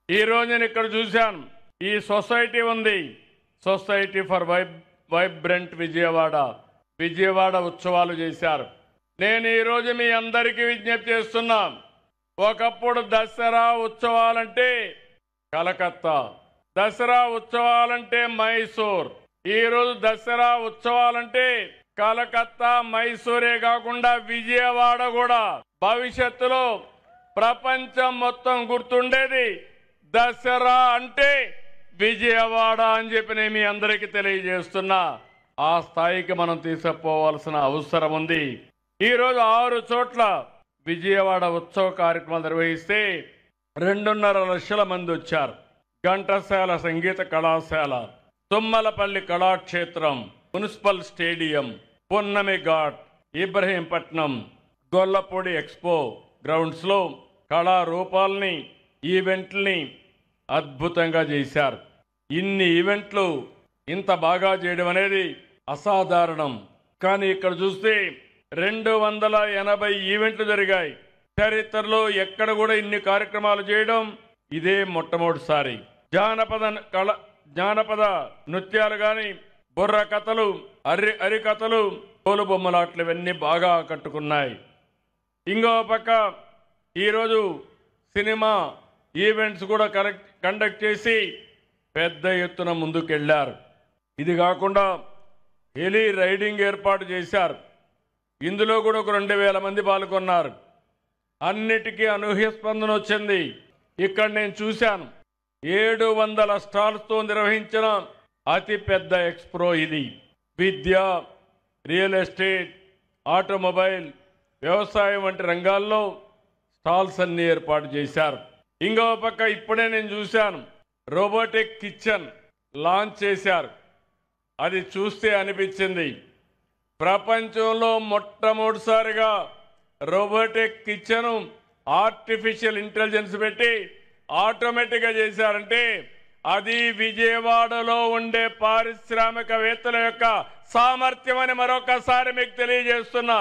ఈ రోజు నేను ఇక్కడ చూశాను, ఈ సొసైటీ ఉంది, సొసైటీ ఫర్ వైబ్రెంట్ విజయవాడ ఉత్సవాలు చేశారు. నేను ఈ రోజు మీ అందరికీ విజ్ఞప్తి చేస్తున్నా, ఒకప్పుడు దసరా ఉత్సవాలంటే కలకత్తా, దసరా ఉత్సవాలంటే మైసూర్, ఈ రోజు దసరా ఉత్సవాలంటే కలకత్తా మైసూరే కాకుండా విజయవాడ కూడా. భవిష్యత్తులో ప్రపంచం మొత్తం గుర్తుండేది దసరా అంటే విజయవాడ అని చెప్పి నేను మీ అందరికీ తెలియజేస్తున్నా. ఆ స్థాయికి మనం తీసుకుపోవాల్సిన అవసరం ఉంది. ఈరోజు 6 చోట్ల విజయవాడ ఉత్సవ కార్యక్రమాలు నిర్వహిస్తే 2.5 లక్షల మంది వచ్చారు. ఘంటసాల సంగీత కళాశాల, తుమ్మలపల్లి కళాక్షేత్రం, మున్సిపల్ స్టేడియం, పున్నమి ఘాట్, ఇబ్రహీంపట్నం, గొల్లపూడి ఎక్స్పో గ్రౌండ్స్ లో కళారూపాలని, ఈవెంట్లని అద్భుతంగా చేశారు. ఇన్ని ఈవెంట్లు ఇంత బాగా చేయడం అనేది అసాధారణం. కానీ ఇక్కడ చూస్తే 280 ఈవెంట్లు జరిగాయి. చరిత్రలో ఎక్కడ కూడా ఇన్ని కార్యక్రమాలు చేయడం ఇదే మొట్టమొదటిసారి. జానపద నృత్యాలు కానీ, బుర్ర కథలు, అరికథలు, తోలుబొమ్మలాట్లు ఇవన్నీ బాగా కట్టుకున్నాయి. ఇంకో పక్క ఈరోజు సినిమా ఈవెంట్స్ కూడా కండక్ట్ చేసి పెద్ద ఎత్తున ముందుకెళ్లారు. ఇది కాకుండా హెలీ రైడింగ్ ఏర్పాటు చేశారు. ఇందులో కూడా ఒక 2,000 మంది పాల్గొన్నారు. అన్నిటికీ అనూహ్య స్పందన వచ్చింది. ఇక్కడ నేను చూశాను, 700 స్టాల్స్తో నిర్వహించిన అతి పెద్ద ఎక్స్పో ఇది. విద్య, రియల్ ఎస్టేట్, ఆటోమొబైల్, వ్యవసాయం వంటి రంగాల్లో స్టాల్స్ అన్ని ఏర్పాటు చేశారు. ఇంకో పక్క ఇప్పుడే నేను చూశాను, రోబోటిక్ కిచెన్ లాంచ్ చేశారు. అది చూస్తే అనిపించింది, ప్రపంచంలో మొట్టమొదటిసారిగా రోబోటిక్ కిచెన్ ఆర్టిఫిషియల్ ఇంటెలిజెన్స్ పెట్టి ఆటోమేటిక్గా చేశారంటే అది విజయవాడలో ఉండే పారిశ్రామికవేత్తల యొక్క సామర్థ్యం అని మరొకసారి మీకు తెలియజేస్తున్నా.